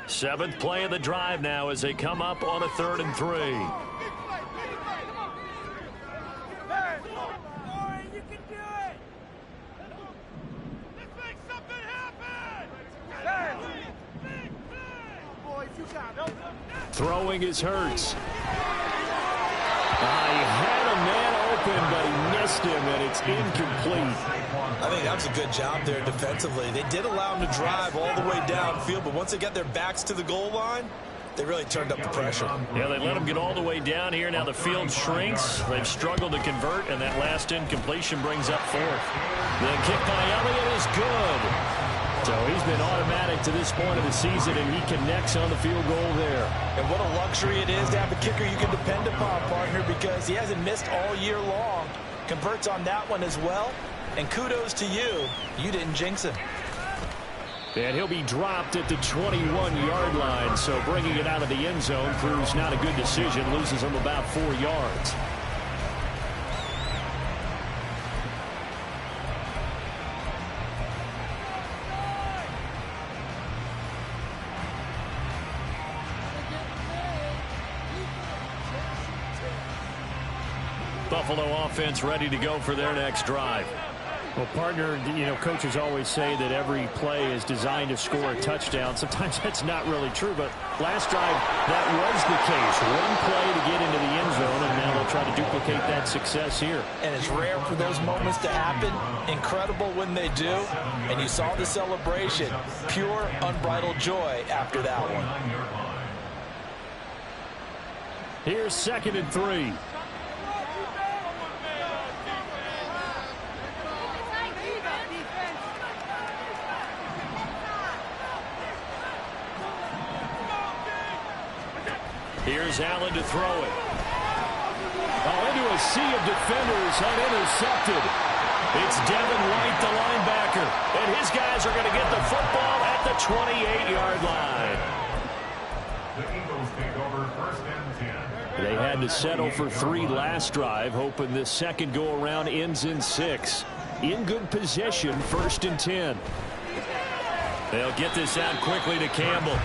Seventh play of the drive now as they come up on a 3rd and 3. Throwing is Hurts. He had a man open, but he missed him, and it's incomplete. I think that was a good job there defensively. They did allow him to drive all the way downfield, but once they got their backs to the goal line, they really turned up the pressure. Yeah, they let him get all the way down here. Now the field shrinks. They've struggled to convert, and that last incompletion brings up 4th. The kick by Elliott is good. So he's been automatic to this point of the season, and he connects on the field goal there. And what a luxury it is to have a kicker you can depend upon, partner, because he hasn't missed all year long. Converts on that one as well. And kudos to you. You didn't jinx him. And he'll be dropped at the 21-yard line, so bringing it out of the end zone proves not a good decision. Loses him about 4 yards. Buffalo offense ready to go for their next drive. Well, partner, coaches always say that every play is designed to score a touchdown. Sometimes that's not really true, but last drive, that was the case. One play to get into the end zone, and now they'll try to duplicate that success here. And it's rare for those moments to happen. Incredible when they do. And you saw the celebration. Pure, unbridled joy after that one. Here's 2nd and 3. Here's Allen to throw it. Into a sea of defenders, unintercepted. It's Devin White, the linebacker. And his guys are going to get the football at the 28-yard line. The Eagles take over 1st and 10. They had to settle for 3 last drive, hoping this second go-around ends in 6. In good possession, 1st and 10. They'll get this out quickly to Campbell.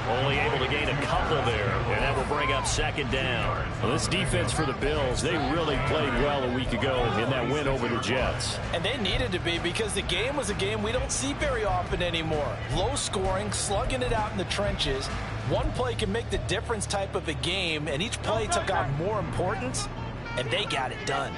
Only able to gain a couple there, and that will bring up 2nd down. Well, this defense for the Bills, they really played well a week ago in that win over the Jets. And they needed to be, because the game was a game we don't see very often anymore. Low scoring, slugging it out in the trenches. One play can make the difference type of a game, and each play took on more importance, and they got it done.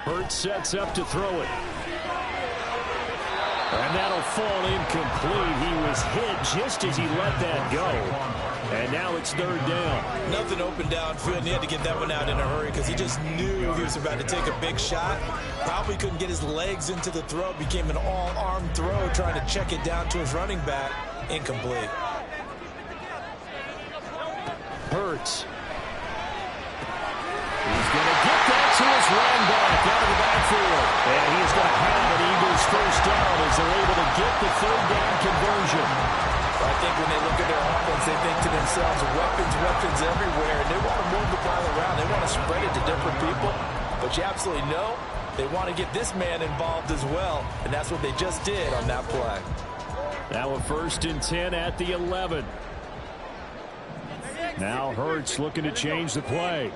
Hurts sets up to throw it. And that'll fall incomplete. He was hit just as he let that go. And now it's 3rd down. Nothing open downfield, and he had to get that one out in a hurry because he just knew he was about to take a big shot. Probably couldn't get his legs into the throw. Became an all-arm throw, trying to check it down to his running back. Incomplete. Hurts. He's going to get that to his running back out of the backfield. And he's going to have an Eagles 1st down as they're able to get the 3rd down conversion. I think when they look at their offense, they think to themselves, weapons everywhere. And they want to move the ball around. They want to spread it to different people. But you absolutely know they want to get this man involved as well. And that's what they just did on that play. Now a 1st and 10 at the 11. Now Hurts looking to change the play.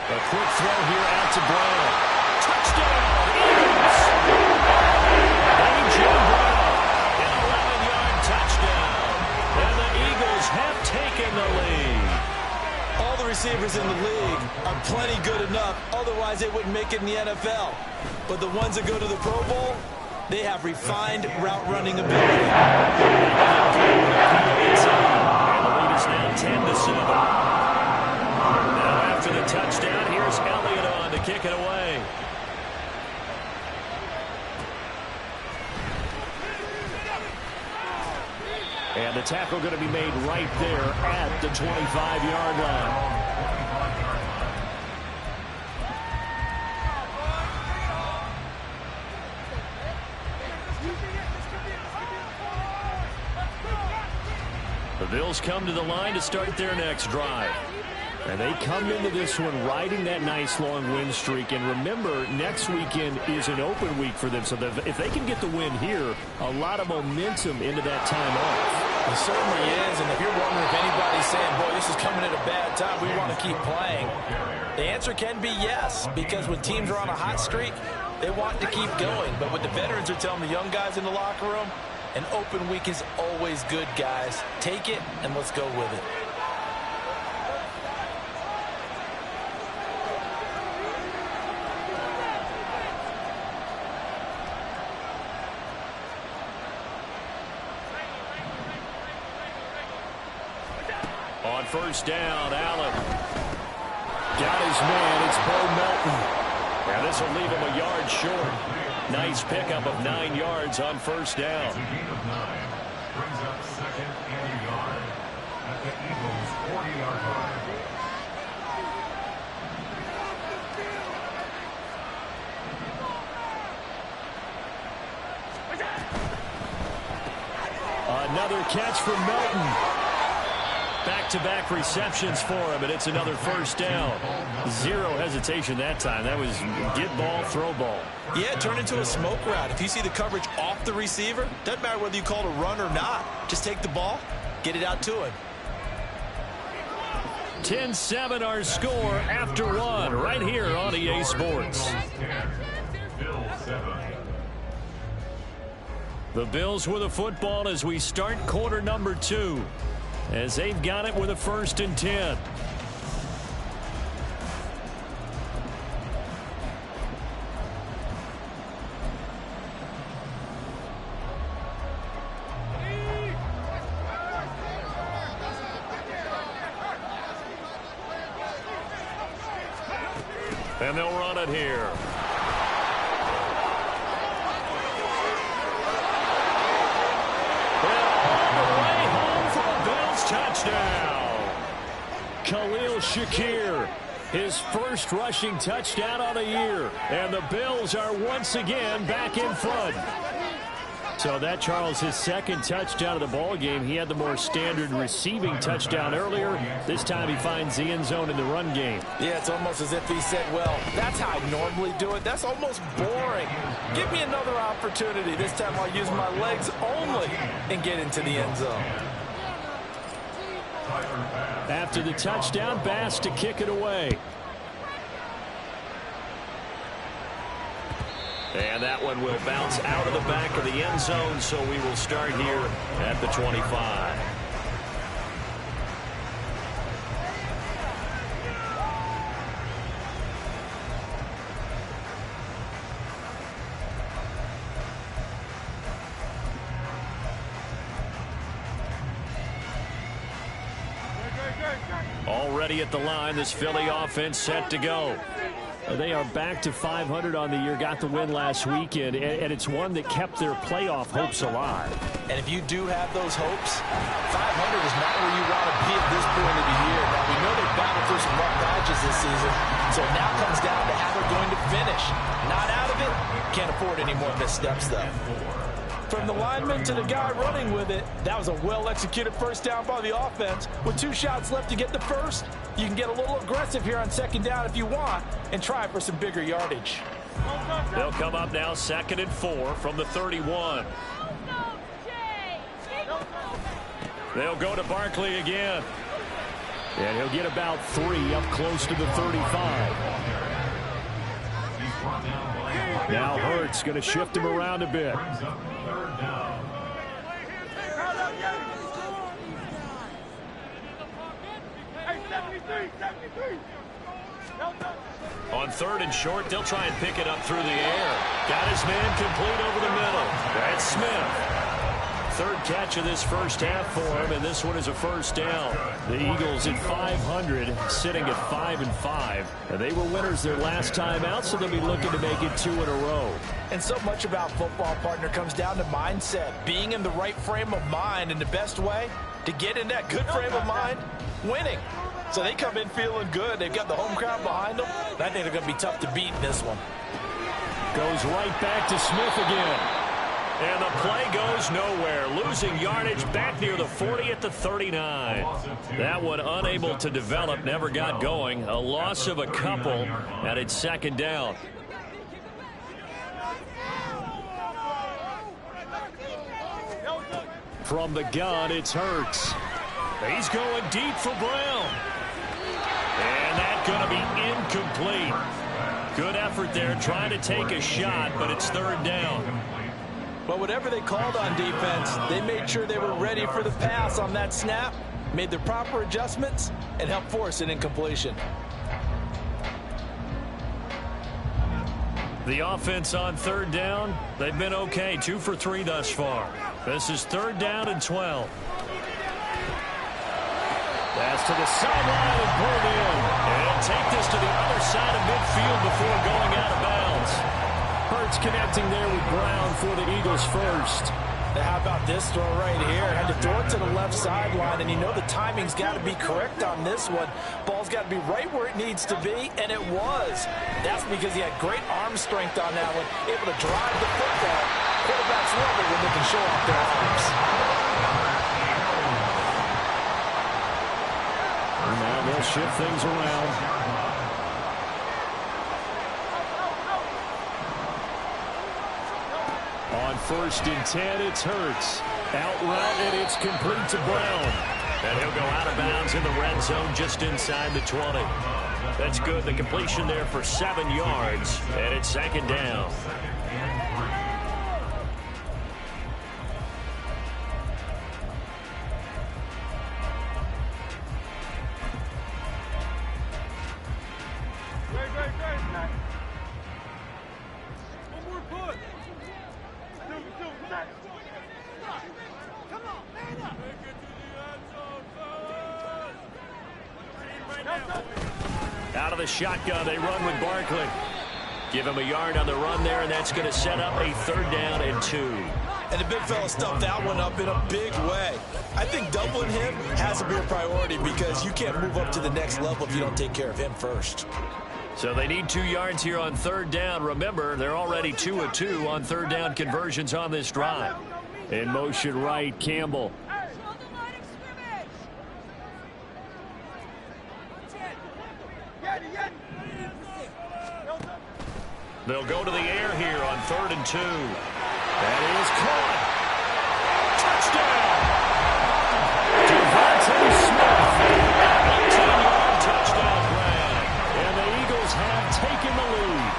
A quick throw here out to Brown. Touchdown, Eagles! A.J. Brown, an 11-yard touchdown. And the Eagles have taken the lead. All the receivers in the league are plenty good enough. Otherwise, they wouldn't make it in the NFL. But the ones that go to the Pro Bowl, they have refined route running ability. And the lead is now 10-7. After the touchdown, here's Elliott on to kick it away. And the tackle going to be made right there at the 25-yard line. Bills come to the line to start their next drive. And they come into this one riding that nice long win streak. And remember, next weekend is an open week for them. So if they can get the win here, a lot of momentum into that time off. It certainly is. And if you're wondering if anybody's saying, boy, this is coming at a bad time, we want to keep playing, the answer can be yes. Because when teams are on a hot streak, they want to keep going. But what the veterans are telling the young guys in the locker room, an open week is always good, guys. Take it and let's go with it. On first down, Allen got his man. It's Bo Melton. Now this will leave him a yard short. Nice pickup of 9 yards on first down. It's a gain of 9. Brings up second and a yard at the Eagles' 40-yard line. Another catch from Melton. Back-to-back receptions for him, and it's another first down. Zero hesitation that time. That was get ball, throw ball. Yeah, turn into a smoke route. If you see the coverage off the receiver, doesn't matter whether you call it a run or not. Just take the ball, get it out to him. 10-7 our score after one right here on EA Sports. Bills 7. The Bills with a football as we start quarter number 2. As they've got it with a 1st and 10. And they'll run it here. Touchdown. Khalil Shakir, his first rushing touchdown of the year. And the Bills are once again back in front. So that, Charles, his second touchdown of the ball game. He had the more standard receiving touchdown earlier. This time he finds the end zone in the run game. Yeah, it's almost as if he said, well, that's how I normally do it. That's almost boring. Give me another opportunity. This time I'll use my legs only and get into the end zone. After the touchdown, Bass to kick it away. And that one will bounce out of the back of the end zone, so we will start here at the 25. Already at the line, this Philly offense set to go. They are back to 500 on the year, got the win last weekend, and it's one that kept their playoff hopes alive. And if you do have those hopes, 500 is not where you want to be at this point of the year. Now, we know they've battled through some rough patches this season, so it now comes down to how they're going to finish. Not out of it, can't afford any more missteps, though. From the lineman to the guy running with it, that was a well-executed first down by the offense. With 2 shots left to get the first, you can get a little aggressive here on second down if you want and try for some bigger yardage. They'll come up now 2nd and 4 from the 31. They'll go to Barkley again. And he'll get about 3 up close to the 35. Now Hurts going to shift him around a bit. On 3rd and short, they'll try and pick it up through the air. Got his man complete over the middle. That's Smith. 3rd catch of this first half for him, and this one is a first down. The Eagles at 500, sitting at 5-5. And they were winners their last time out, so they'll be looking to make it 2 in a row. And so much about football, partner, comes down to mindset. Being in the right frame of mind, and the best way to get in that good frame of mind, winning. So they come in feeling good. They've got the home crowd behind them. I think they're going to be tough to beat in this one. Goes right back to Smith again. And the play goes nowhere. Losing yardage back near the 40 at the 39. That one unable to develop, never got going. A loss of a couple, and it's second down. From the gun, it's Hurts. He's going deep for Brown. And that's going to be incomplete. Good effort there trying to take a shot, but it's third down. Well, whatever they called on defense, they made sure they were ready for the pass on that snap, made the proper adjustments, and helped force an incompletion. The offense on third down, they've been okay, 2 for 3 thus far. This is third down and 12. Pass to the sideline and pulled in. And take this to the other side of midfield before going out of bounds. Hurts connecting there with Brown for the Eagles first. Now how about this throw right here? Had to throw it to the left sideline, and you know the timing's got to be correct on this one. Ball's got to be right where it needs to be, and it was. That's because he had great arm strength on that one, able to drive the football. Quarterbacks love it when they can show off their arms. And now they'll shift things around. On 1st and 10, it's Hurts. Out route, and it's complete to Brown. And he'll go out of bounds in the red zone just inside the 20. That's good. The completion there for 7 yards, and it's second down. Out of the shotgun, they run with Barkley. Give him a yard on the run there, and that's going to set up a third down and 2. And the big fella stuffed that one up in a big way. I think doubling him has to be a priority because you can't move up to the next level if you don't take care of him first. So they need 2 yards here on third down. Remember, they're already 2 of 2 on third down conversions on this drive. In motion right, Campbell. They'll go to the air here on 3rd and 2. That is caught. Touchdown! Devontae Smith. 18-yard touchdown grab. And the Eagles have taken the lead.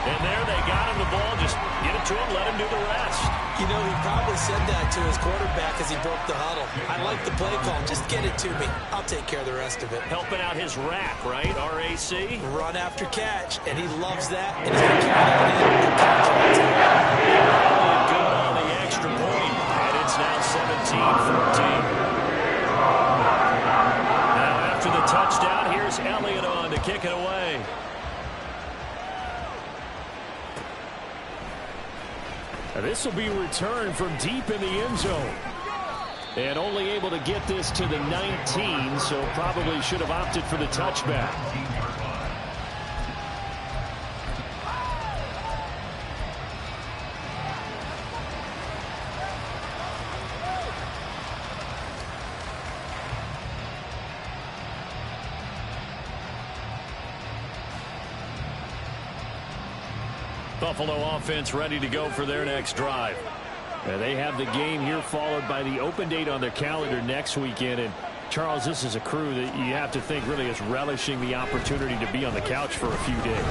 And there they got him the ball. Just get it to him, let him do the rest. You know, he probably said that to his quarterback as he broke the huddle. I like the play call. Just get it to me. I'll take care of the rest of it. Helping out his rack, right? RAC? Run after catch, and he loves that. And he's going to carry that in and catch it. Good on the extra point. And it's now 17-14. Now after the touchdown, here's Elliott on to kick it away. This will be returned from deep in the end zone. And only able to get this to the 19, so probably should have opted for the touchback. Buffalo offense ready to go for their next drive. They have the game here followed by the open date on their calendar next weekend. And Charles, this is a crew that you have to think really is relishing the opportunity to be on the couch for a few days.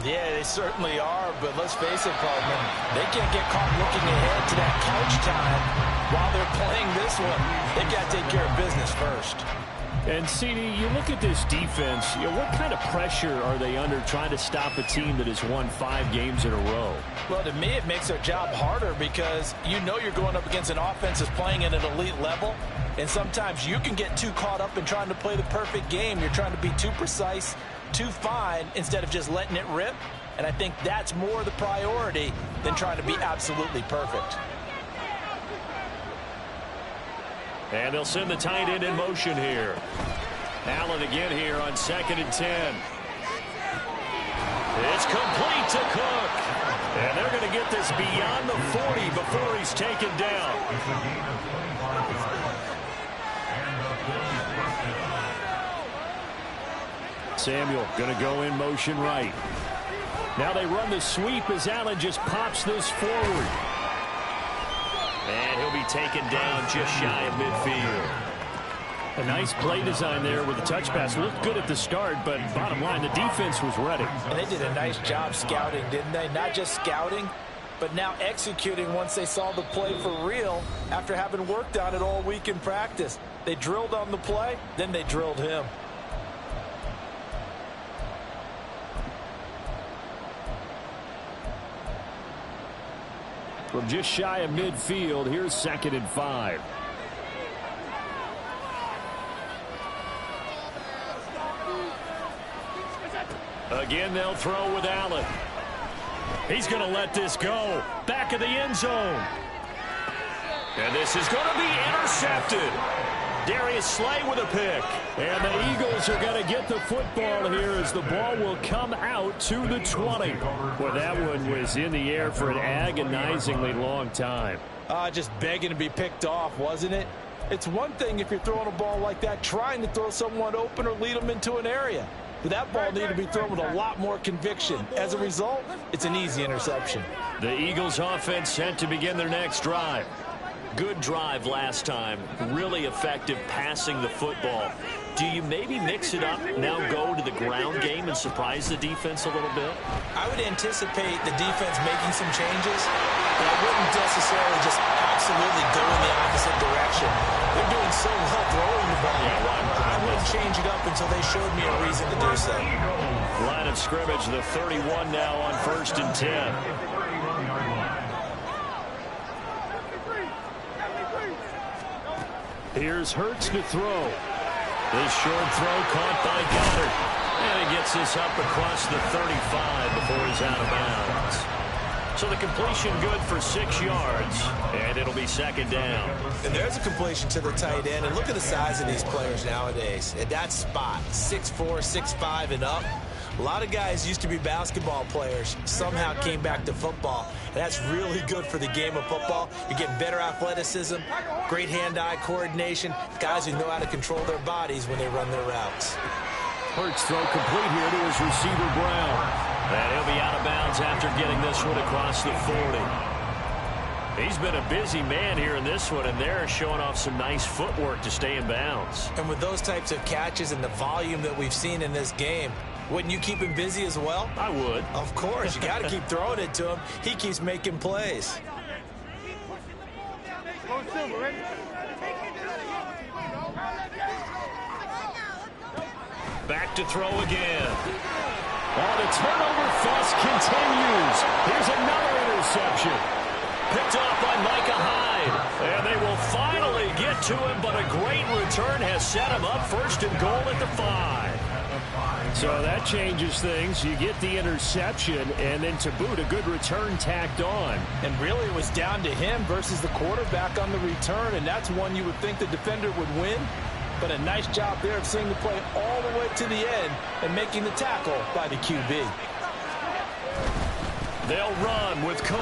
Yeah, they certainly are, but let's face it, Paul, they can't get caught looking ahead to that couch time while they're playing this one. They've got to take care of business first. And, CD, you look at this defense, what kind of pressure are they under trying to stop a team that has won 5 games in a row? Well, to me, it makes their job harder because you know you're going up against an offense that's playing at an elite level, and sometimes you can get too caught up in trying to play the perfect game. You're trying to be too precise, too fine, instead of just letting it rip, and I think that's more the priority than trying to be absolutely perfect. And they'll send the tight end in motion here. Allen again here on 2nd and 10. It's complete to Cook. And they're going to get this beyond the 40 before he's taken down. It's a gain of 25 yards. And the Bills first down. Samuel going to go in motion right. Now they run the sweep as Allen just pops this forward. And he'll be taken down just shy of midfield. A nice play design there with the touch pass. Looked good at the start, but bottom line, the defense was ready. And they did a nice job scouting, didn't they? Not just scouting, but now executing once they saw the play for real after having worked on it all week in practice. They drilled on the play, then they drilled him. From just shy of midfield, here's 2nd and 5. Again, they'll throw with Allen. He's going to let this go. Back of the end zone. And this is going to be intercepted. Darius Slay with a pick. And the Eagles are going to get the football here as the ball will come out to the 20. Well, that one was in the air for an agonizingly long time. Just begging to be picked off, wasn't it? It's one thing if you're throwing a ball like that, trying to throw someone open or lead them into an area. But that ball needed to be thrown with a lot more conviction. As a result, it's an easy interception. The Eagles offense set to begin their next drive. Good drive last time. Really effective passing the football. Do you maybe mix it up, now go to the ground game and surprise the defense a little bit? I would anticipate the defense making some changes, but I wouldn't necessarily just absolutely go in the opposite direction. They're doing so well throwing the ball. I wouldn't change it up until they showed me a reason to do so. Line of scrimmage, the 31 now on 1st and 10. Here's Hurts to throw. This short throw caught by Goddard. And he gets this up across the 35 before he's out of bounds. So the completion good for 6 yards, and it'll be 2nd down. And there's a completion to the tight end. And look at the size of these players nowadays. At that spot, 6'4", 6'5", and up. A lot of guys used to be basketball players, somehow came back to football. And that's really good for the game of football. You get better athleticism, great hand-eye coordination, guys who know how to control their bodies when they run their routes. Hurts throw complete here to his receiver Brown. And he'll be out of bounds after getting this one across the 40. He's been a busy man here in this one, and they're showing off some nice footwork to stay in bounds. And with those types of catches and the volume that we've seen in this game, wouldn't you keep him busy as well? I would. Of course. You got to keep throwing it to him. He keeps making plays. Back to throw again. Oh, the turnover fest continues. Here's another interception. Picked off by Micah Hyde. And they will finally get to him, but a great return has set him up 1st and goal at the 5. So that changes things. You get the interception, and then to boot, a good return tacked on. And really, it was down to him versus the quarterback on the return, and that's one you would think the defender would win. But a nice job there of seeing the play all the way to the end and making the tackle by the QB. They'll run with Cook.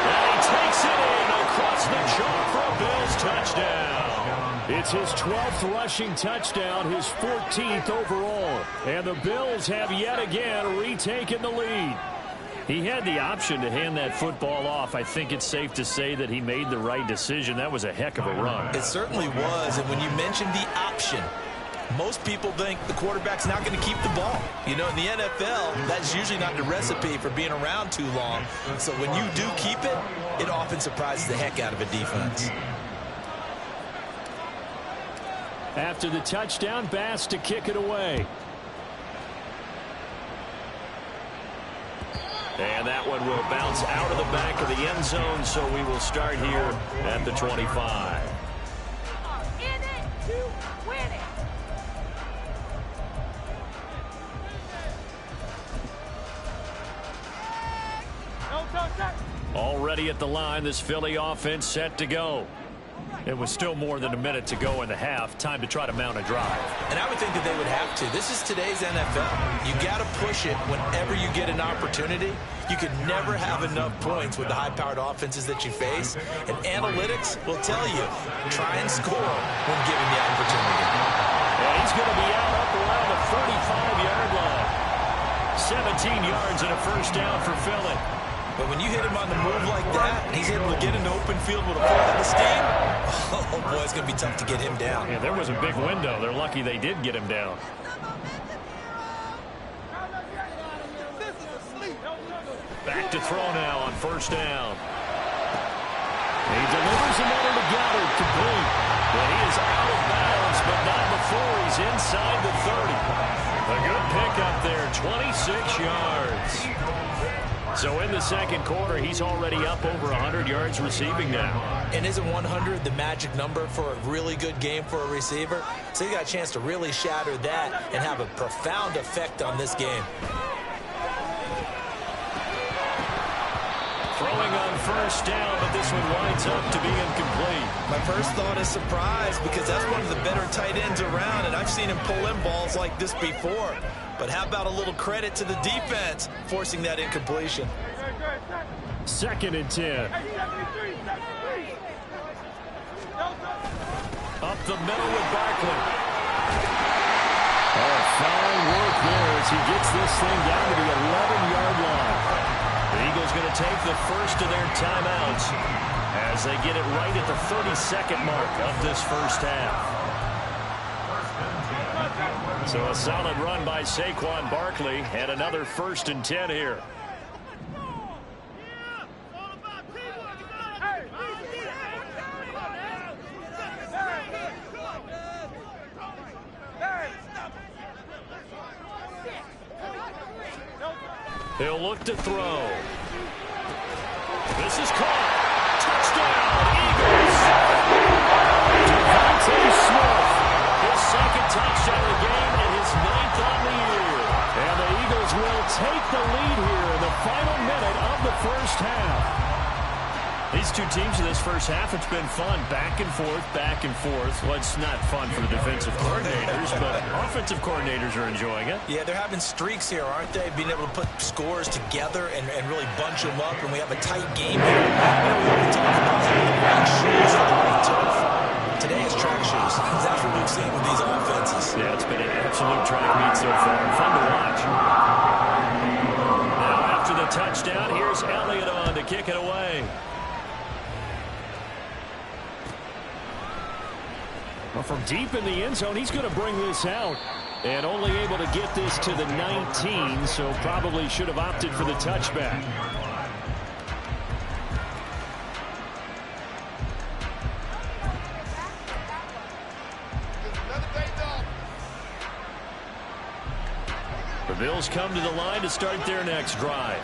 And he takes it in across the chalk for a Bills touchdown. It's his 12th rushing touchdown, his 14th overall. And the Bills have yet again retaken the lead. He had the option to hand that football off. I think it's safe to say that he made the right decision. That was a heck of a run. It certainly was. And when you mentioned the option, most people think the quarterback's not going to keep the ball. You know, in the NFL, that's usually not the recipe for being around too long. So when you do keep it, it often surprises the heck out of a defense. After the touchdown, Bass to kick it away. And that one will bounce out of the back of the end zone, so we will start here at the 25. In it to win it. Already at the line, this Philly offense set to go. It was still more than a minute to go in the half. Time to try to mount a drive. And I would think that they would have to. This is today's NFL. You got to push it whenever you get an opportunity. You can never have enough points with the high-powered offenses that you face. And analytics will tell you, try and score when given the opportunity. And he's going to be out up around the 35-yard line. 17 yards and a first down for Philly. But when you hit him on the move like that, and he's able to get into open field with a full head of steam, oh, boy, it's going to be tough to get him down. Yeah, there was a big window. They're lucky they did get him down. Back to throw now on first down. He delivers another to Goddard, complete. But he is out of bounds, but not before he's inside the 30. A good pickup there, 26 yards. So in the second quarter, he's already up over 100 yards receiving now. And isn't 100 the magic number for a really good game for a receiver? So you got a chance to really shatter that and have a profound effect on this game. Throwing on first down, but this one winds up to be incomplete. My first thought is surprise because that's one of the better tight ends around, and I've seen him pull in balls like this before. But how about a little credit to the defense forcing that incompletion? Second and 10. Up the middle with Barkley. Oh, fine work there as he gets this thing down to the 11-yard line. The Eagles going to take the first of their timeouts as they get it right at the 32nd mark of this first half. So a solid run by Saquon Barkley and another 1st and 10 here. He'll look to throw. This is caught. Touchdown, Eagles. DeVonta Smith, his second touchdown of the game and his 9th on the year. And the Eagles will take the lead here in the final minute of the first half. These two teams in this first half, it's been fun. Back and forth, back and forth. Well, it's not fun for the defensive coordinators, but offensive coordinators are enjoying it. Yeah, they're having streaks here, aren't they? Being able to put scores together and really bunch them up, and we have a tight game here. You know, we already talk about the right shoes for the right turf. Today is track shoes. That's what we've seen with these offenses. Yeah, it's been an absolute track meet so far. Fun to watch. Now, after the touchdown, here's Elliott on to kick it away. Well, from deep in the end zone, he's going to bring this out. And only able to get this to the 19, so probably should have opted for the touchback. The Bills come to the line to start their next drive.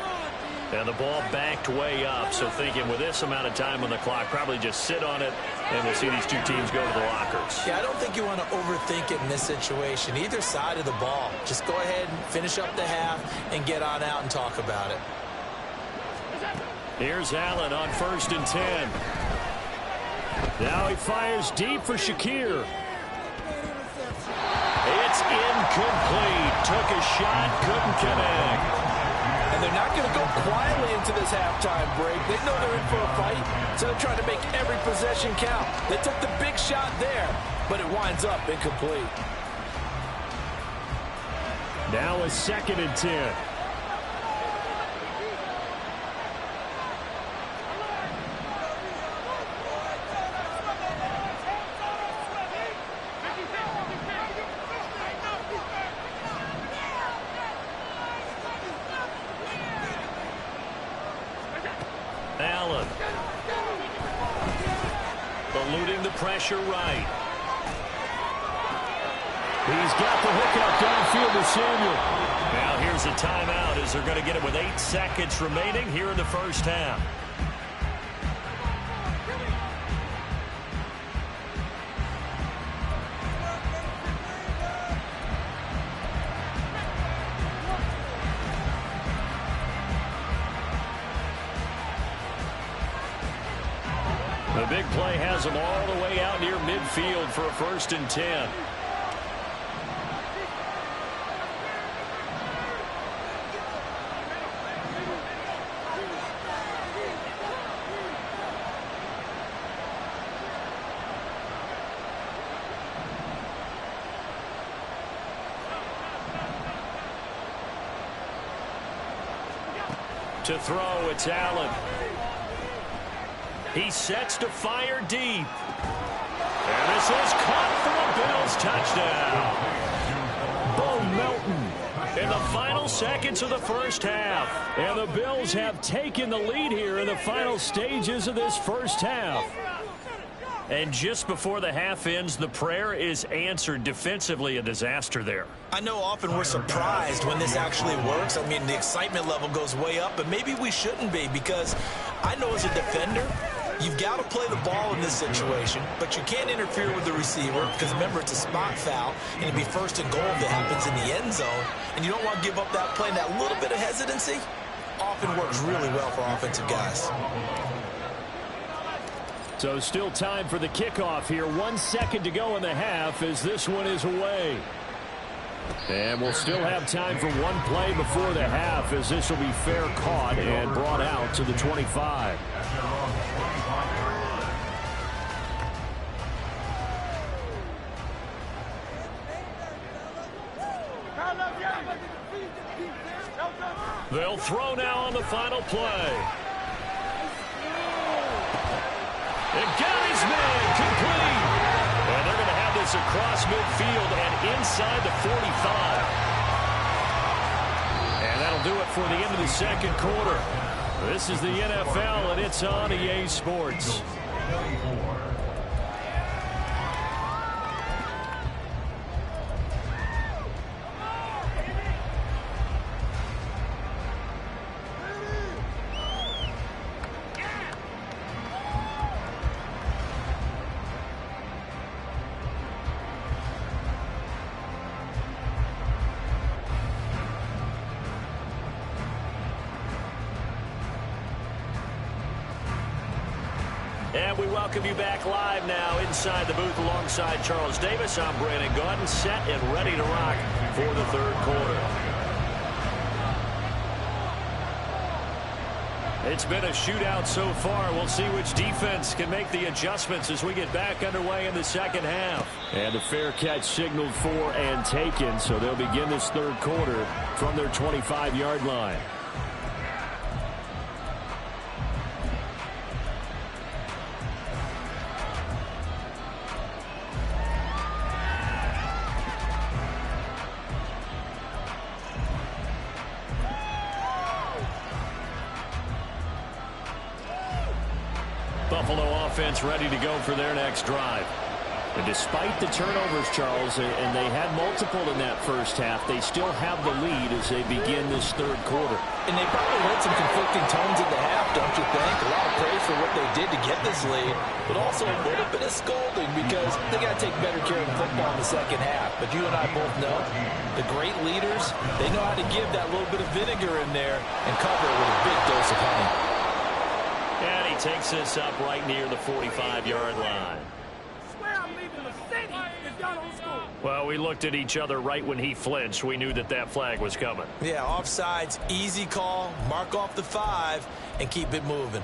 And the ball backed way up, so thinking with this amount of time on the clock, probably just sit on it, and we'll see these two teams go to the lockers. Yeah, I don't think you want to overthink it in this situation. Either side of the ball. Just go ahead and finish up the half and get on out and talk about it. Here's Allen on 1st and 10. Now he fires deep for Shakir. It's incomplete. Took a shot, couldn't connect. And they're not going to go quietly into this halftime break. They know they're in for a fight, so they're trying to make every possession count. They took the big shot there, but it winds up incomplete. Now a 2nd and 10. Allen. Eluding the pressure right. He's got the hookup downfield to Samuel. Now here's a timeout as they're going to get it with 8 seconds remaining here in the first half. The big play has them all the way out near midfield for a 1st and 10. To throw, it's Allen. He sets to fire deep. And this is caught for a Bills touchdown. Bo Melton in the final seconds of the first half. And the Bills have taken the lead here in the final stages of this first half. And just before the half ends, the prayer is answered. Defensively, a disaster there. I know often we're surprised when this actually works. I mean, the excitement level goes way up, but maybe we shouldn't be, because I know as a defender, you've got to play the ball in this situation, but you can't interfere with the receiver because, remember, it's a spot foul, and it'd be 1st and goal if it happens in the end zone, and you don't want to give up that play. And that little bit of hesitancy often works really well for offensive guys. So still time for the kickoff here. 1 second to go in the half as this one is away. And we'll still have time for one play before the half, as this will be fair caught and brought out to the 25. They'll throw now on the final play. And got his man complete. And they're going to have this across midfield and inside the 45. And that'll do it for the end of the second quarter. This is the NFL, and it's on EA Sports. And we welcome you back live now inside the booth alongside Charles Davis. I'm Brandon Gaudin, set and ready to rock for the third quarter. It's been a shootout so far. We'll see which defense can make the adjustments as we get back underway in the second half. And a fair catch signaled for and taken, so they'll begin this third quarter from their 25-yard line. Buffalo offense ready to go for their next drive. And despite the turnovers, Charles, and they had multiple in that first half, they still have the lead as they begin this third quarter. And they probably heard some conflicting tones in the half, don't you think? A lot of praise for what they did to get this lead, but also a little bit of scolding because they got to take better care of the football in the second half. But you and I both know the great leaders, they know how to give that little bit of vinegar in there and cover it with a big dose of honey. And he takes this up right near the 45-yard line. Well, we looked at each other right when he flinched. We knew that that flag was coming. Yeah, offsides, easy call, mark off the 5, and keep it moving.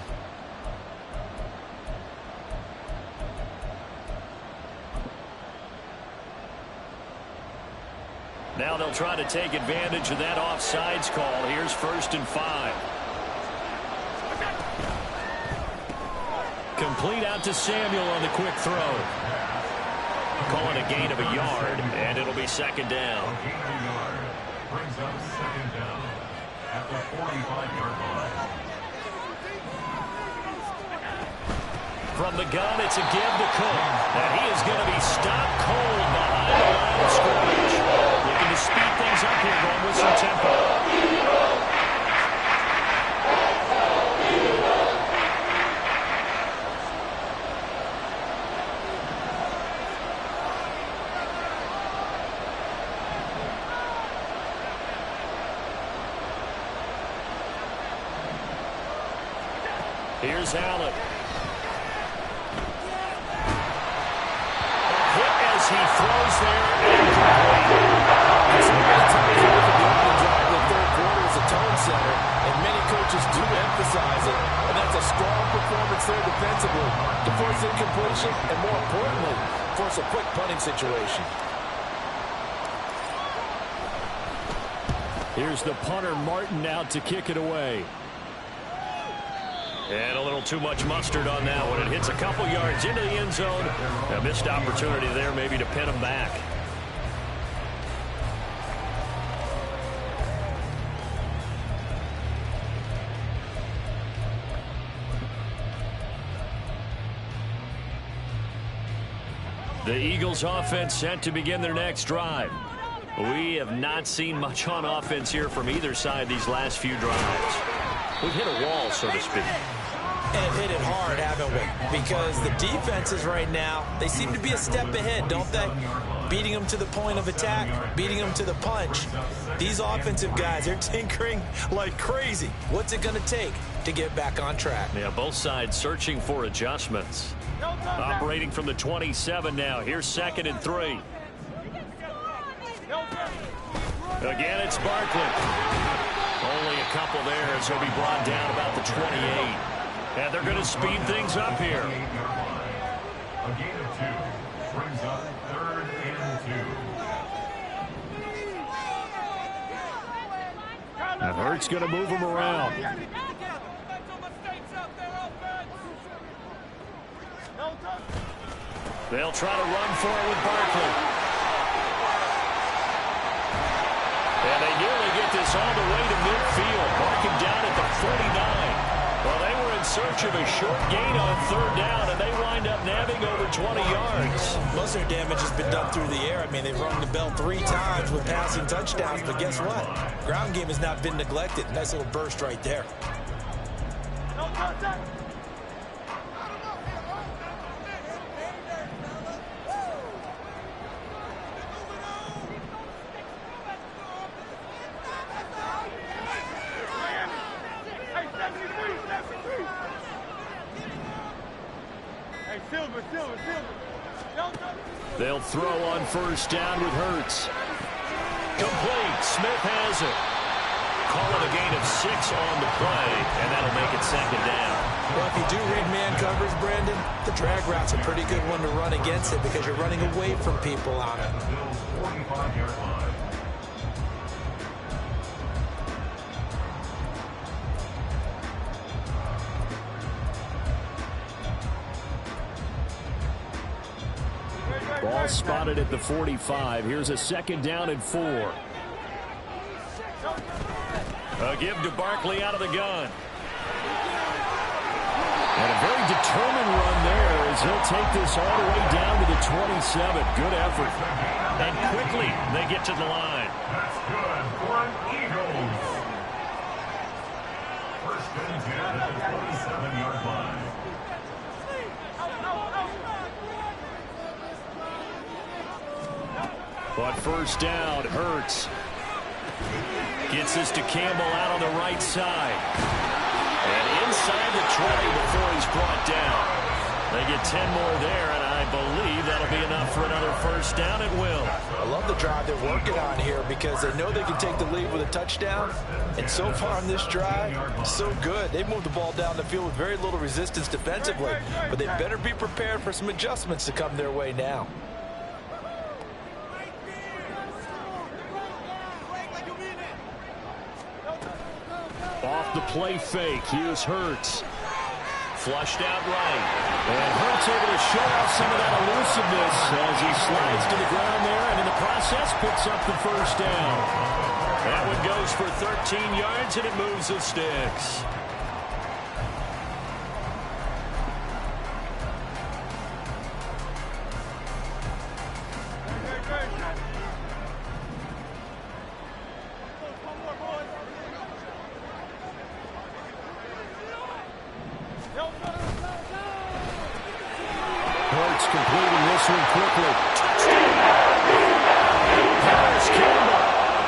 Now they'll try to take advantage of that offsides call. Here's 1st and 5. Complete out to Samuel on the quick throw. Calling a gain of a yard, and it'll be second down. Brings up second down at the 45-yard line. From the gun, it's a give to Cook. And he is going to be stopped cold behind the line of scrimmage. Looking to speed things up here, going with some tempo. Here's Allen. as he throws there and complete. So many times you look at the opening drive in the third quarter as a tone setter, and many coaches do emphasize it. And that's a strong performance there defensively to force incompletion and, more importantly, force a quick punting situation. Here's the punter, Martin, out to kick it away. And a little too much mustard on that one. It hits a couple yards into the end zone. A missed opportunity there maybe to pin him back. The Eagles offense set to begin their next drive. We have not seen much on offense here from either side these last few drives. We've hit a wall, so to speak. And hit it hard, haven't we? Because the defenses right now, they seem to be a step ahead, don't they? Beating them to the point of attack, beating them to the punch. These offensive guys, they're tinkering like crazy. What's it going to take to get back on track? Yeah, both sides searching for adjustments. Operating from the 27 now. Here's 2nd and 3. Again, it's Barkley. Only a couple there as he'll be brought down about the 28. And they're going to speed things up here. A gain of 2 brings up 3rd and 2. And Hurts going to move him around. They'll try to run for it with Barkley. And they nearly get this all the way to midfield. Marking down at the 49. Well, they were in search of a short gain on 3rd down, and they wind up nabbing over 20 yards. Most of their damage has been done through the air. I mean, they've rung the bell 3 times with passing touchdowns, but guess what? Ground game has not been neglected. Nice little burst right there. They'll throw on 1st down with Hurts. Complete. Smith has it. Call it a gain of 6 on the play, and that'll make it 2nd down. Well, if you do read man coverage, Brandon, the drag route's a pretty good one to run against it because you're running away from people on it. Bills 45-yard line. Ball spotted at the 45. Here's a 2nd down and 4. A give to Barkley out of the gun. And a very determined run there as he'll take this all the way down to the 27. Good effort. And quickly they get to the line. That's good for an Eagles. 1st and 10 at the 27-yard line. But 1st down, Hurts. Gets this to Campbell out on the right side. And inside the 20 before he's brought down. They get 10 more there, and I believe that'll be enough for another 1st down at will. I love the drive they're working on here because they know they can take the lead with a touchdown. And so far on this drive, so good. They moved the ball down the field with very little resistance defensively. But they better be prepared for some adjustments to come their way now. Off the play fake, here's Hurts. Flushed out right. And Hurts able to show off some of that elusiveness as he slides to the ground there and in the process picks up the 1st down. That one goes for 13 yards and it moves the sticks. Hurts completing this one quickly. Paris Campbell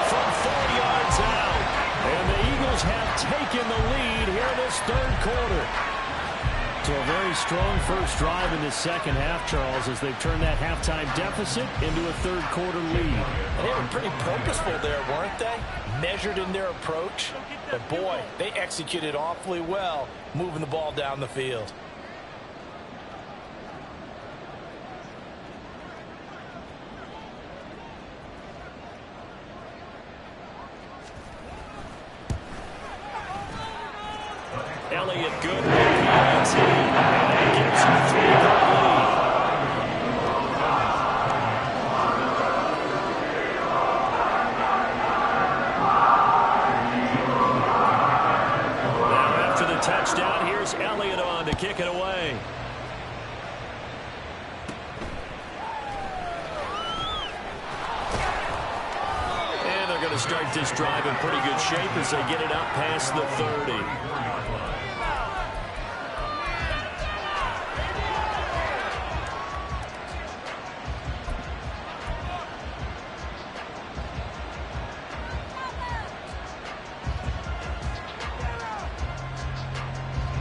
from 4 yards out. And the Eagles have taken the lead here in this 3rd quarter. So a very strong first drive in the second half, Charles, as they've turned that halftime deficit into a third-quarter lead. They were pretty purposeful there, weren't they? Measured in their approach. But, boy, they executed awfully well moving the ball down the field. Elliott good with the INT, and that gives him a 3-point lead. Now after the touchdown, here's Elliott on to kick it away. And they're going to start this drive in pretty good shape as they get it out past the 30.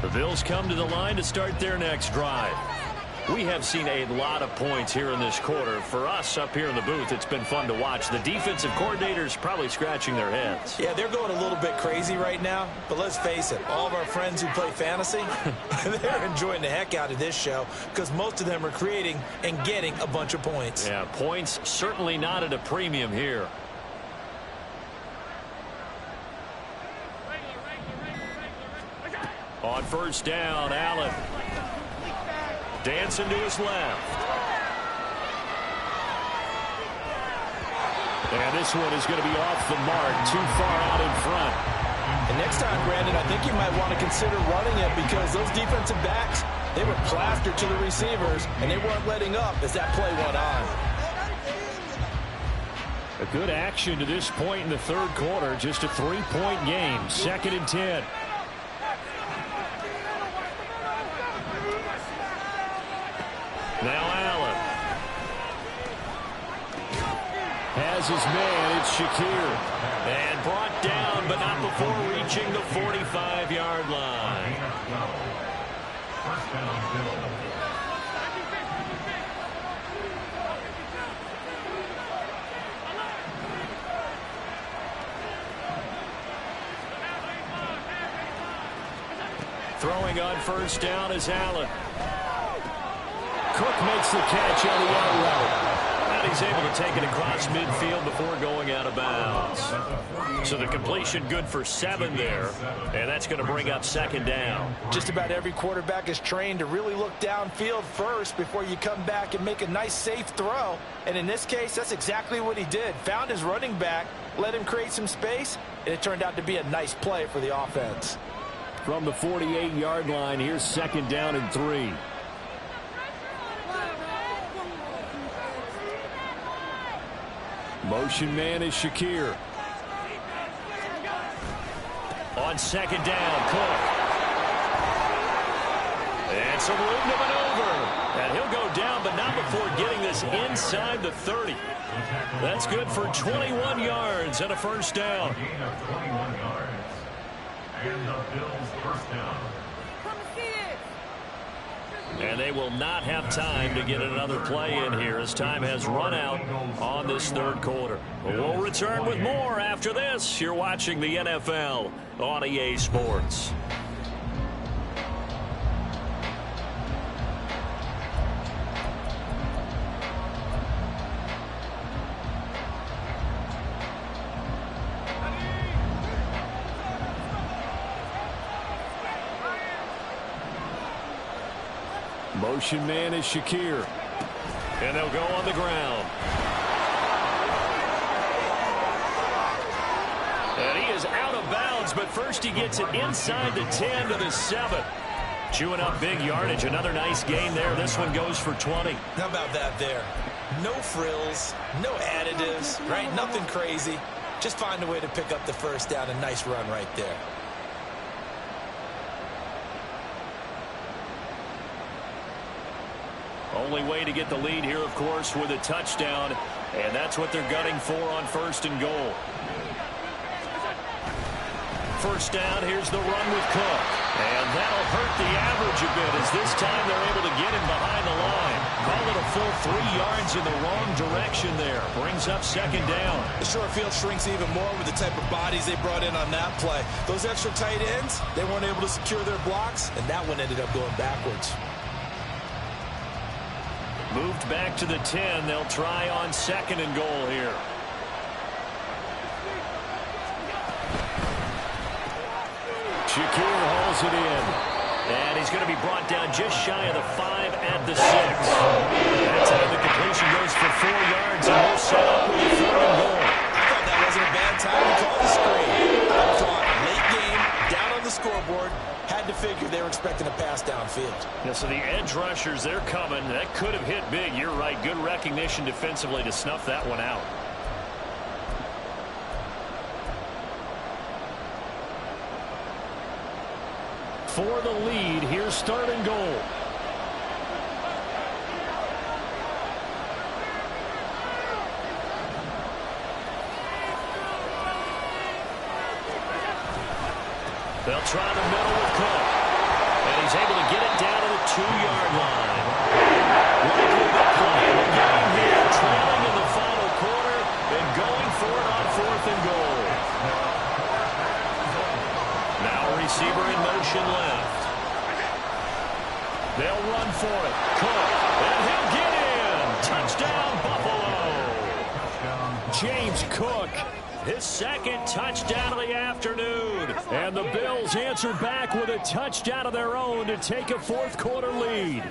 The Bills come to the line to start their next drive. We have seen a lot of points here in this quarter. For us up here in the booth, it's been fun to watch. The defensive coordinators probably scratching their heads. Yeah, they're going a little bit crazy right now. But let's face it, all of our friends who play fantasy, they're enjoying the heck out of this show because most of them are creating and getting a bunch of points. Yeah, points certainly not at a premium here. On first down, Allen. Dancing to his left. And this one is going to be off the mark, too far out in front. And next time, Brandon, I think you might want to consider running it because those defensive backs, they were plastered to the receivers, and they weren't letting up as that play went on. A good action to this point in the third quarter. Just a 3-point game. 2nd and 10. Now Allen has his man. It's Shakir. And brought down, but not before reaching the 45-yard line. First down, Bills. Throwing on first down is Allen. Cook makes the catch on the out route. And he's able to take it across midfield before going out of bounds. So the completion good for 7 there. And that's going to bring up 2nd down. Just about every quarterback is trained to really look downfield first before you come back and make a nice, safe throw. And in this case, that's exactly what he did. Found his running back, let him create some space, and it turned out to be a nice play for the offense. From the 48-yard line, here's 2nd down and 3. Motion man is Shakir. On 2nd down, Cook. And some room to maneuver. And he'll go down, but not before getting this inside the 30. That's good for 21 yards and a first down. Gain of 21 yards. And the Bills first down. And they will not have time to get another play in here as time has run out on this third quarter. We'll return with more after this. You're watching the NFL on EA Sports. Motion man is Shakir. And they'll go on the ground. And he is out of bounds, but first he gets it inside the 10 to the 7. Chewing up big yardage. Another nice gain there. This one goes for 20. How about that there? No frills, no additives, right? Nothing crazy. Just find a way to pick up the first down. A nice run right there. Only way to get the lead here, of course, with a touchdown. And that's what they're gunning for on 1st and goal. first down. Here's the run with Cook. And that'll hurt the average a bit as this time they're able to get him behind the line. Call it a full 3 yards in the wrong direction there. Brings up second down. The short field shrinks even more with the type of bodies they brought in on that play. Those extra tight ends, they weren't able to secure their blocks, and that one ended up going backwards. Moved back to the 10. They'll try on second and goal here. Shakir hauls it in. And he's going to be brought down just shy of the 5 at the 6. That time the completion goes for 4 yards, and we'll set up with a 3rd and goal. I thought that wasn't a bad time to call the screen. I thought late game, down on the scoreboard, had to figure they were expecting a pass downfield. Yeah, so the edge rushers, they're coming. That could have hit big. You're right. Good recognition defensively to snuff that one out. For the lead, here's 3rd and goal. They'll try the middle with Cook. And he's able to get it down to the 2-yard line. Likely the play of the game here, trailing in the final quarter and going for it on 4th and goal. Now receiver in motion left. They'll run for it. Cook, and he'll get in. Touchdown, Buffalo. James Cook, his 2nd touchdown of the afternoon. And the Bills answer back with a touchdown of their own to take a 4th quarter lead.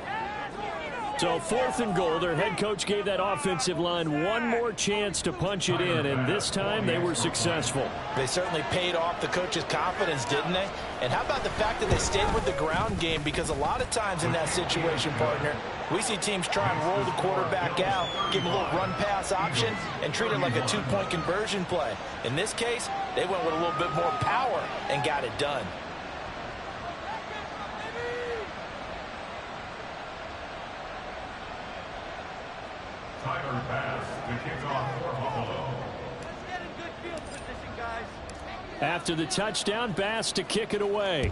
So 4th and goal, their head coach gave that offensive line one more chance to punch it in, and this time they were successful. They certainly paid off the coach's confidence, didn't they? And how about the fact that they stayed with the ground game? Because a lot of times in that situation, partner, we see teams try and roll the quarterback out, give him a little run-pass option, and treat it like a 2-point conversion play. In this case, they went with a little bit more power and got it done. Tyler Bass to kick off for Buffalo. After the touchdown, Bass to kick it away.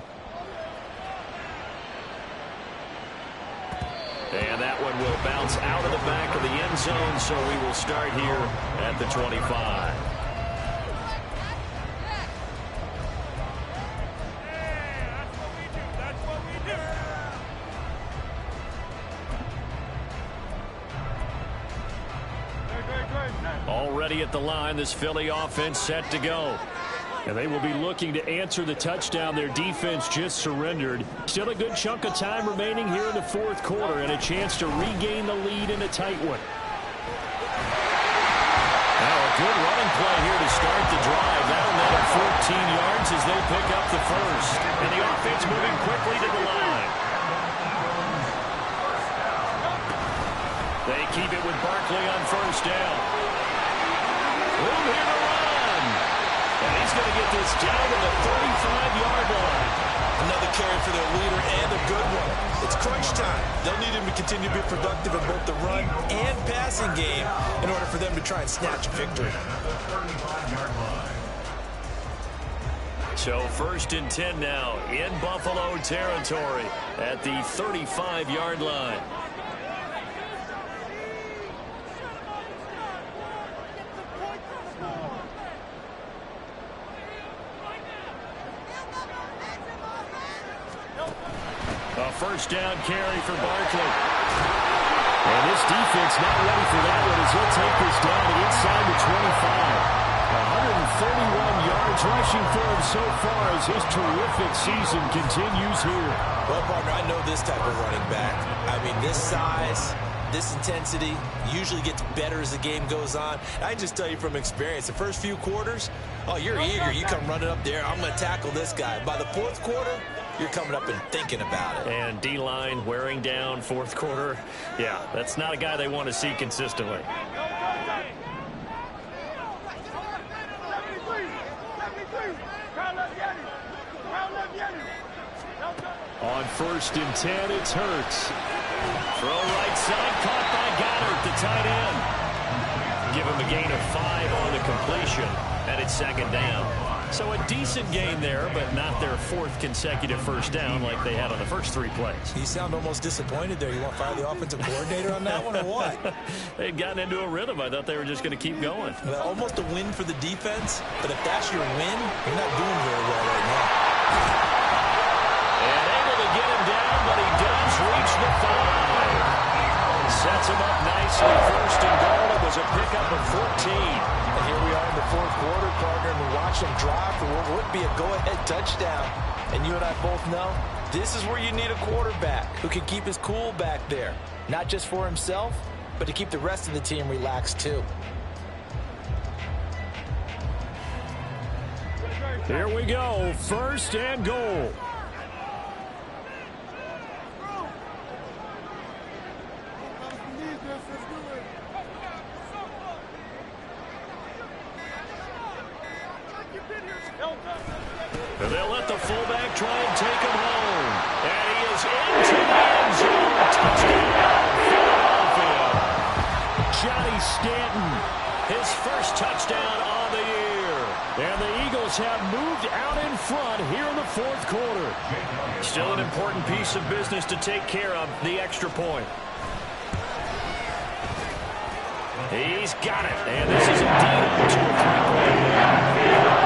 And that one will bounce out of the back of the end zone, so we will start here at the 25. Already at the line, this Philly offense set to go. And they will be looking to answer the touchdown their defense just surrendered. Still a good chunk of time remaining here in the 4th quarter and a chance to regain the lead in a tight one. Now a good running play here to start the drive. That'll net up 14 yards as they pick up the 1st. And the offense moving quickly to the line. They keep it with Barkley on 1st down. Room here to run. And he's going to get this down to the 35-yard line. Another carry for their leader and a good one. It's crunch time. They'll need him to continue to be productive in both the run and passing game in order for them to try and snatch a victory. So 1st and 10 now in Buffalo territory at the 35-yard line. A 1st down carry for Barkley. And this defense not ready for that one as he'll take this down to inside the 25. 131 yards rushing for him so far as his terrific season continues here. Well, partner, I know this type of running back. I mean, this size, this intensity usually gets better as the game goes on. I can just tell you from experience, the first few quarters, oh, you're eager. You come running up there, I'm going to tackle this guy. By the 4th quarter, you're coming up and thinking about it. And D-line wearing down 4th quarter. Yeah, that's not a guy they want to see consistently. On 1st and 10, it's Hurts. Throw right side, caught by Goddard, the tight end. Give him a gain of 5 on the completion, and it's 2nd down. So a decent gain there, but not their 4th consecutive first down like they had on the first 3 plays. You sound almost disappointed there. You want to fire the offensive coordinator on that one or what? They'd gotten into a rhythm. I thought they were just going to keep going. Well, almost a win for the defense, but if that's your win, you're not doing very well right now. And able to get him down, but he does reach the 5. Sets him up nicely. First and goal. It was a pickup of 14. And here we are in the 4th quarter, partner, and we watch them drive for what would be a go-ahead touchdown. And you and I both know this is where you need a quarterback who can keep his cool back there. Not just for himself, but to keep the rest of the team relaxed too. Here we go. First and goal. They'll let the fullback try and take him home. And he is into the end zone. Touchdown, Philadelphia. Johnny Stanton, his first touchdown on the year. And the Eagles have moved out in front here in the 4th quarter. Still an important piece of business to take care of, the extra point. He's got it. And this is indeed a 2 or 3-point win.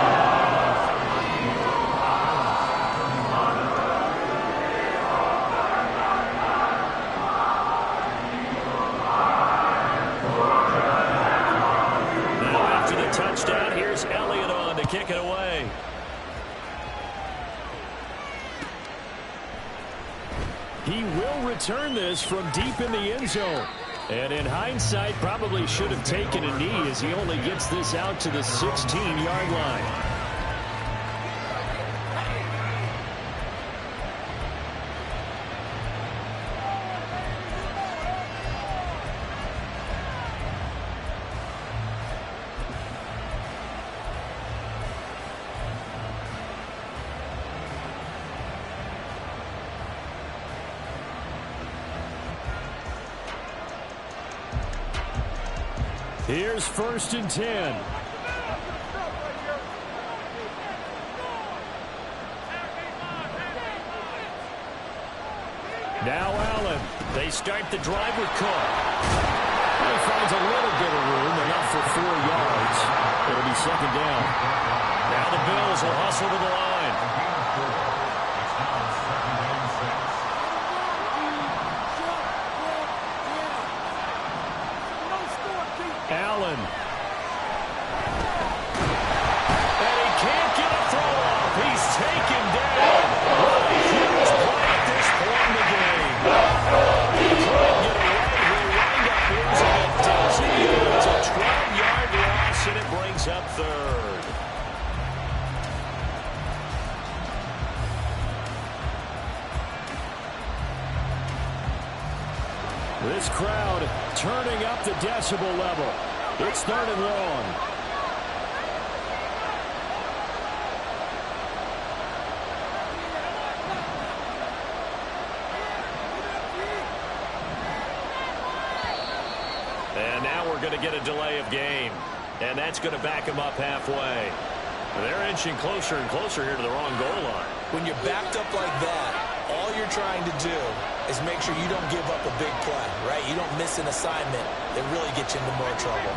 Touchdown. Here's Elliott on to kick it away. He will return this from deep in the end zone. And in hindsight, probably should have taken a knee as he only gets this out to the 16-yard line. Here's 1st and 10. Now Allen. They start the drive with Cook. He finds a little bit of room, enough for 4 yards. It'll be 2nd down. Now the Bills will hustle to the line. Allen. And he can't get a throw off. He's taken down. What a huge play at this point in the game. Trying to get away. He wind up losing a dozen yards. A 12-yard loss, and it brings up 3rd. This crowd turning up the decibel level. It's 3rd and long. And now we're going to get a delay of game. And that's going to back them up halfway. They're inching closer and closer here to the wrong goal line. When you're backed up like that, all you're trying to do is make sure you don't give up a big play, right? You don't miss an assignment that really gets you into more trouble.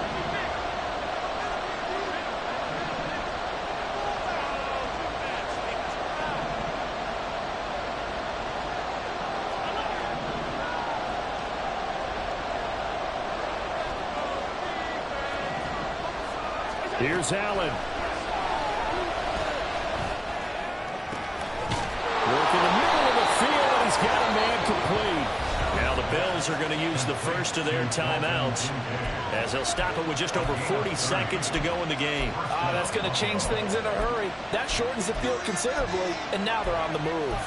Here's Allen. Working the middle of the field, and he's got a man complete. Now the Bills are going to use the first of their timeouts as they'll stop it with just over 40 seconds to go in the game. That's going to change things in a hurry. That shortens the field considerably, and now they're on the move.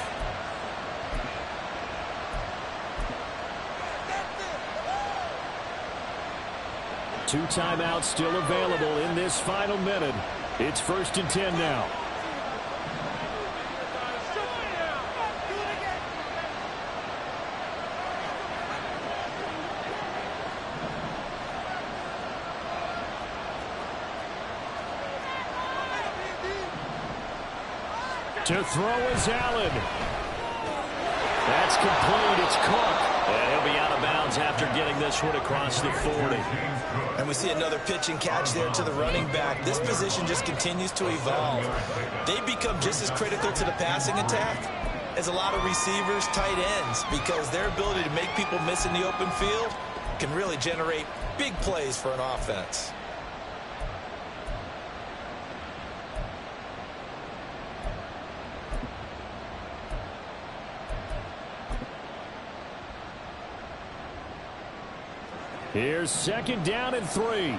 Two timeouts still available in this final minute. It's 1st and 10 now. To throw is Allen. That's complete. It's Cook. And he'll be out of bounds after getting this one across the 40. And we see another pitch and catch there to the running back. This position just continues to evolve. They become just as critical to the passing attack as a lot of receivers, tight ends, because their ability to make people miss in the open field can really generate big plays for an offense. Here's 2nd down and 3.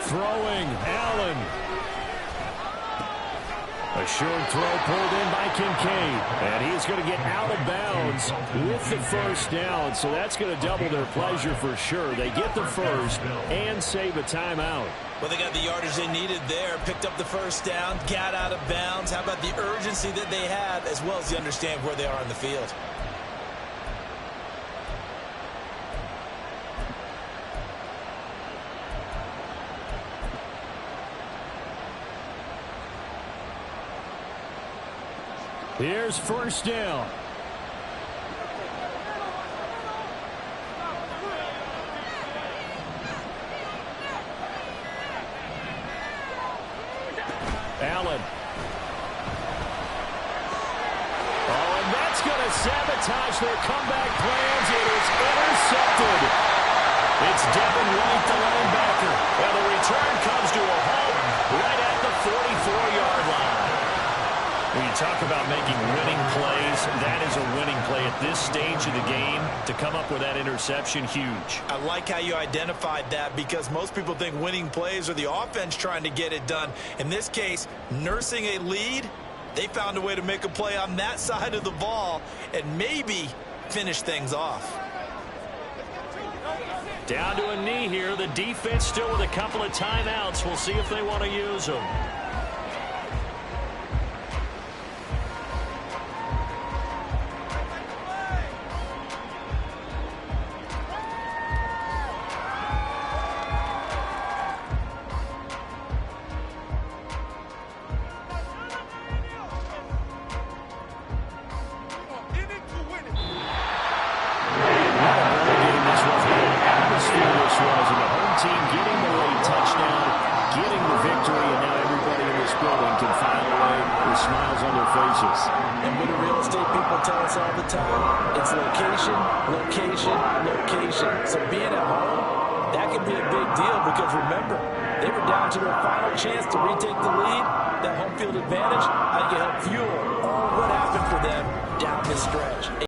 Throwing, Allen. A short throw pulled in by Kincaid. And he's going to get out of bounds with the 1st down. So that's going to double their pleasure for sure. They get the 1st and save a timeout. Well, they got the yardage they needed there, picked up the 1st down, got out of bounds. How about the urgency that they have, as well as you understand where they are in the field? Here's 1st down. Allen. Oh, and that's going to sabotage their comeback plans. It is intercepted. It's Devin White, the linebacker. And the return comes to a home right at the 44-yard line. When you talk about making winning plays, that is a winning play at this stage of the game. To come up with that interception, huge. I like how you identified that, because most people think winning plays are the offense trying to get it done. In this case, nursing a lead, they found a way to make a play on that side of the ball and maybe finish things off. Down to a knee here. The defense still with a couple of timeouts. We'll see if they want to use them. And what do real estate people tell us all the time? It's location, location, location. So being at home, that can be a big deal, because remember, they were down to their final chance to retake the lead. That home field advantage, how do you help fuel all what happened for them down the stretch?